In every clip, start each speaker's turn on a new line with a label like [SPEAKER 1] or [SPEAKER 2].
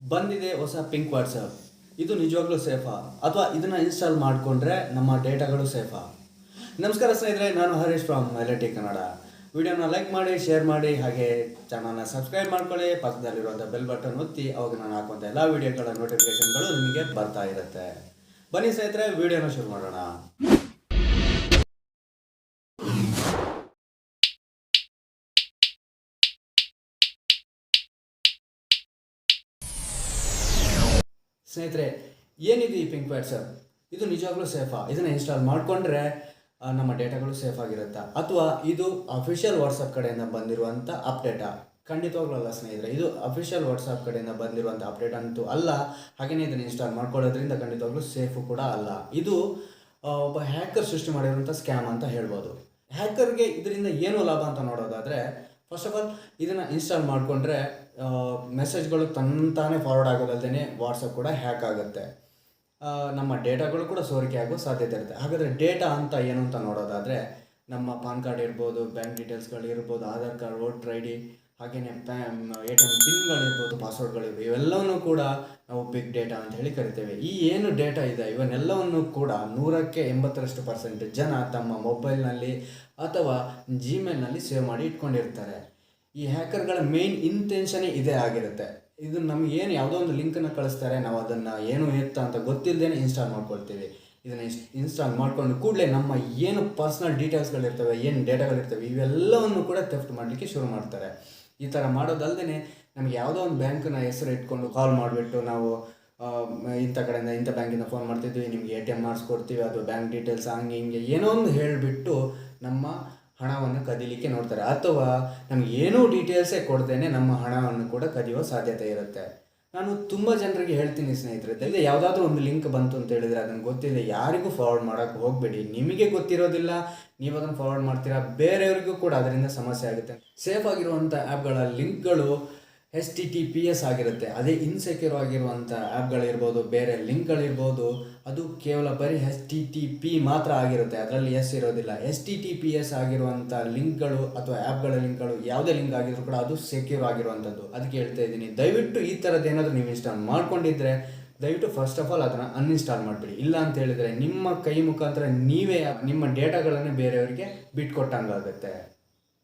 [SPEAKER 1] ಬಂದಿದೆ ಹೊಸ pink WhatsApp. ಇದು ನಿಜವಾಗ್ಲೂ ಸೇಫಾ ಅಥವಾ ಇದನ್ನು ಇನ್ಸ್ಟಾಲ್ ಮಾಡಿಕೊಂಡ್ರೆ ನಮ್ಮ ಡೇಟಾಗಳು ಸೇಫಾ? ನಮಸ್ಕಾರ ಸ್ನೇಹಿತರೆ, ನಾನು ಹರೀಶ್ ಫ್ರಮ್ l&tkannada. ವಿಡಿಯೋನ ಲೈಕ್ ಮಾಡಿ, ಶೇರ್ ಮಾಡಿ, ಹಾಗೆ ಚಾನಲ್ನ ಸಬ್ಸ್ಕ್ರೈಬ್ ಮಾಡ್ಕೊಳ್ಳಿ. ಪಕ್ಕದಲ್ಲಿರುವಂಥ ಬೆಲ್ ಬಟನ್ ಒತ್ತಿ, ಅವಾಗ ನಾನು ಹಾಕುವಂಥ ಎಲ್ಲ ವೀಡಿಯೋಗಳ ನೋಟಿಫಿಕೇಶನ್ಗಳು ನಿಮಗೆ ಬರ್ತಾ ಇರುತ್ತೆ. ಬನ್ನಿ ಸ್ನೇಹಿತರೆ, ವಿಡಿಯೋನ ಶುರು ಮಾಡೋಣ. ಸ್ನೇಹಿತರೆ, ಏನಿದೆ ಈ ಪಿಂಕ್ ವಾಟ್ಸಪ್? ಇದು ನಿಜವಾಗ್ಲೂ ಸೇಫಾ? ಇದನ್ನು ಇನ್ಸ್ಟಾಲ್ ಮಾಡಿಕೊಂಡ್ರೆ ನಮ್ಮ ಡೇಟಾಗಳು ಸೇಫ್ ಆಗಿರುತ್ತಾ, ಅಥವಾ ಇದು ಅಫಿಷಿಯಲ್ ವಾಟ್ಸಪ್ ಕಡೆಯಿಂದ ಬಂದಿರುವಂಥ ಅಪ್ಡೇಟಾ? ಖಂಡಿತವಾಗ್ಲೂ ಅಲ್ಲ ಸ್ನೇಹಿತರೆ, ಇದು ಅಫಿಷಿಯಲ್ ವಾಟ್ಸಪ್ ಕಡೆಯಿಂದ ಬಂದಿರುವಂಥ ಅಪ್ಡೇಟ್ ಅಂತೂ ಅಲ್ಲ. ಹಾಗೆಯೇ ಇದನ್ನು ಇನ್ಸ್ಟಾಲ್ ಮಾಡ್ಕೊಳ್ಳೋದ್ರಿಂದ ಖಂಡಿತವಾಗ್ಲೂ ಸೇಫು ಕೂಡ ಅಲ್ಲ. ಇದು ಒಬ್ಬ ಹ್ಯಾಕರ್ ಸೃಷ್ಟಿ ಮಾಡಿರುವಂಥ ಸ್ಕ್ಯಾಮ್ ಅಂತ ಹೇಳ್ಬೋದು. ಹ್ಯಾಕರ್ಗೆ ಇದರಿಂದ ಏನು ಲಾಭ ಅಂತ ನೋಡೋದಾದರೆ, ಫಸ್ಟ್ ಆಫ್ ಆಲ್ ಇದನ್ನು ಇನ್ಸ್ಟಾಲ್ ಮಾಡಿಕೊಂಡ್ರೆ ಮೆಸೇಜ್ಗಳು ತಾನೇ ಫಾರ್ವರ್ಡ್ ಆಗೋದಲ್ಲದೆ ವಾಟ್ಸಪ್ ಕೂಡ ಹ್ಯಾಕ್ ಆಗುತ್ತೆ. ನಮ್ಮ ಡೇಟಾಗಳು ಕೂಡ ಸೋರಿಕೆ ಆಗೋ ಸಾಧ್ಯತೆ ಇರುತ್ತೆ. ಹಾಗಾದರೆ ಡೇಟಾ ಅಂತ ಏನು ಅಂತ ನೋಡೋದಾದರೆ, ನಮ್ಮ ಪಾನ್ ಕಾರ್ಡ್ ಇರ್ಬೋದು, ಬ್ಯಾಂಕ್ ಡೀಟೇಲ್ಸ್ಗಳು ಇರ್ಬೋದು, Aadhaar card, voter I D, ಹಾಗೆಯೇ ATM ಪಿನ್ಗಳಿರ್ಬೋದು, ಪಾಸ್ವರ್ಡ್ಗಳಿರ್ಬೋದು, ಇವೆಲ್ಲವನ್ನೂ ಕೂಡ ನಾವು ಬಿಗ್ ಡೇಟಾ ಅಂತ ಹೇಳಿ ಕರಿತೇವೆ. ಈ ಏನು ಡೇಟಾ ಇದೆ ಇವನ್ನೆಲ್ಲವನ್ನು ಕೂಡ 100ಕ್ಕೆ 80% ಜನ ತಮ್ಮ ಮೊಬೈಲ್ನಲ್ಲಿ ಅಥವಾ ಜಿಮೇಲ್ನಲ್ಲಿ ಸೇವ್ ಮಾಡಿ ಇಟ್ಕೊಂಡಿರ್ತಾರೆ. ಈ ಹ್ಯಾಕರ್ಗಳ ಮೇನ್ ಇಂಟೆನ್ಷನೇ ಇದೇ ಆಗಿರುತ್ತೆ. ಇದು ನಮ್ಗೆ ಏನು ಯಾವುದೋ ಒಂದು ಲಿಂಕನ್ನು ಕಳಿಸ್ತಾರೆ, ನಾವು ಅದನ್ನು ಏನು ಎತ್ತ ಅಂತ ಗೊತ್ತಿಲ್ಲದೇ ಇನ್ಸ್ಟಾಲ್ ಮಾಡ್ಕೊಳ್ತೀವಿ. ಇದನ್ನು ಇನ್ಸ್ಟಾಲ್ ಮಾಡ್ಕೊಂಡು ಕೂಡಲೇ ನಮ್ಮ ಏನು ಪರ್ಸ್ನಲ್ ಡೀಟೇಲ್ಸ್ಗಳಿರ್ತವೆ, ಏನು ಡೇಟಾಗಳಿರ್ತವೆ, ಇವೆಲ್ಲವನ್ನು ಕೂಡ ಥೆಫ್ಟ್ ಮಾಡಲಿಕ್ಕೆ ಶುರು ಮಾಡ್ತಾರೆ. ಈ ಥರ ಮಾಡೋದಲ್ಲದೆ ನಮಗೆ ಯಾವುದೋ ಒಂದು ಬ್ಯಾಂಕ್ನ ಹೆಸರು ಇಟ್ಕೊಂಡು ಕಾಲ್ ಮಾಡಿಬಿಟ್ಟು, ನಾವು ಇಂಥ ಕಡೆಯಿಂದ ಇಂಥ ಬ್ಯಾಂಕಿಂದ ಫೋನ್ ಮಾಡ್ತಿದ್ವಿ, ನಿಮಗೆ ATM ಮಾಡಿಸ್ಕೊಡ್ತೀವಿ, ಅದು ಬ್ಯಾಂಕ್ ಡೀಟೇಲ್ಸ್ ಹಂಗೆ ಹಿಂಗೆ ಏನೋ ಒಂದು ಹೇಳಿಬಿಟ್ಟು ನಮ್ಮ ಹಣವನ್ನು ಕದೀಲಿಕ್ಕೆ ನೋಡ್ತಾರೆ. ಅಥವಾ ನಮಗೆ ಏನೂ ಡೀಟೇಲ್ಸೇ ಕೊಡ್ದೇನೆ ನಮ್ಮ ಹಣವನ್ನು ಕೂಡ ಕದಿಯೋ ಸಾಧ್ಯತೆ ಇರುತ್ತೆ. ನಾನು ತುಂಬ ಜನರಿಗೆ ಹೇಳ್ತೀನಿ ಸ್ನೇಹಿತರೆ, ಇಲ್ಲಿ ಯಾವುದಾದ್ರೂ ಒಂದು ಲಿಂಕ್ ಬಂತು ಅಂತ ಹೇಳಿದರೆ ಅದನ್ನು ಗೊತ್ತಿದೆ ಯಾರಿಗೂ ಫಾರ್ವರ್ಡ್ ಮಾಡೋಕ್ಕೆ ಹೋಗಬೇಡಿ. ನಿಮಗೆ ಗೊತ್ತಿರೋದಿಲ್ಲ, ನೀವು ಅದನ್ನು ಫಾರ್ವರ್ಡ್ ಮಾಡ್ತೀರಾ, ಬೇರೆಯವರಿಗೂ ಕೂಡ ಅದರಿಂದ ಸಮಸ್ಯೆ ಆಗುತ್ತೆ. ಸೇಫ್ ಆಗಿರುವಂಥ ಆ್ಯಪ್ಗಳ ಲಿಂಕ್ಗಳು HTTPS ಆಗಿರುತ್ತೆ. ಅದೇ ಇನ್ಸೆಕ್ಯೂರ್ ಆಗಿರುವಂಥ ಆ್ಯಪ್ಗಳಿರ್ಬೋದು, ಬೇರೆ ಲಿಂಕ್ಗಳಿರ್ಬೋದು, ಅದು ಕೇವಲ ಬರೀ HTTP ಮಾತ್ರ ಆಗಿರುತ್ತೆ, ಅದರಲ್ಲಿ ಎಸ್ ಇರೋದಿಲ್ಲ. HTTPS ಆಗಿರುವಂಥ ಲಿಂಕ್ಗಳು ಅಥವಾ ಆ್ಯಪ್ಗಳ ಲಿಂಕ್ಗಳು ಯಾವುದೇ ಲಿಂಕ್ ಆಗಿದ್ರು ಕೂಡ ಅದು ಸೆಕ್ಯೂರ್ ಆಗಿರುವಂಥದ್ದು. ಅದಕ್ಕೆ ಹೇಳ್ತಾ ಇದ್ದೀನಿ, ದಯವಿಟ್ಟು ಈ ಥರದ್ದು ಏನಾದರೂ ನೀವು ಇನ್ಸ್ಟಾಲ್ ಮಾಡ್ಕೊಂಡಿದ್ರೆ ದಯವಿಟ್ಟು ಫಸ್ಟ್ ಆಫ್ ಆಲ್ ಅದನ್ನು ಅನ್ಇನ್ಸ್ಟಾಲ್ ಮಾಡಿಬಿಡಿ. ಇಲ್ಲ ಅಂತ ಹೇಳಿದರೆ ನಿಮ್ಮ ಕೈ ಮುಖಾಂತರ ನೀವೇ ನಿಮ್ಮ ಡೇಟಾಗಳನ್ನು ಬೇರೆಯವರಿಗೆ ಬಿಟ್ಕೊಟ್ಟಂಗಾಗುತ್ತೆ.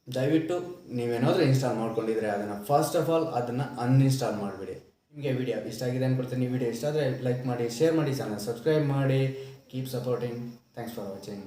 [SPEAKER 1] ದಯವಿಟ್ಟು ನೀವೇನಾದರೂ ಇನ್ಸ್ಟಾಲ್ ಮಾಡ್ಕೊಂಡಿದ್ರೆ ಅದನ್ನು ಫಸ್ಟ್ ಆಫ್ ಆಲ್ ಅದನ್ನು ಅನ್ಇನ್ಸ್ಟಾಲ್ ಮಾಡಿಬಿಡಿ. ನಿಮಗೆ ವಿಡಿಯೋ ಇಷ್ಟ ಆಗಿದೆ ಅಂದ್ಕೊಳ್ತೀನಿ. ವಿಡಿಯೋ ಇಷ್ಟ ಆದರೆ ಲೈಕ್ ಮಾಡಿ, ಶೇರ್ ಮಾಡಿ, ಚಾನಲ್ ಸಬ್ಸ್ಕ್ರೈಬ್ ಮಾಡಿ. Keep supporting. Thanks for watching.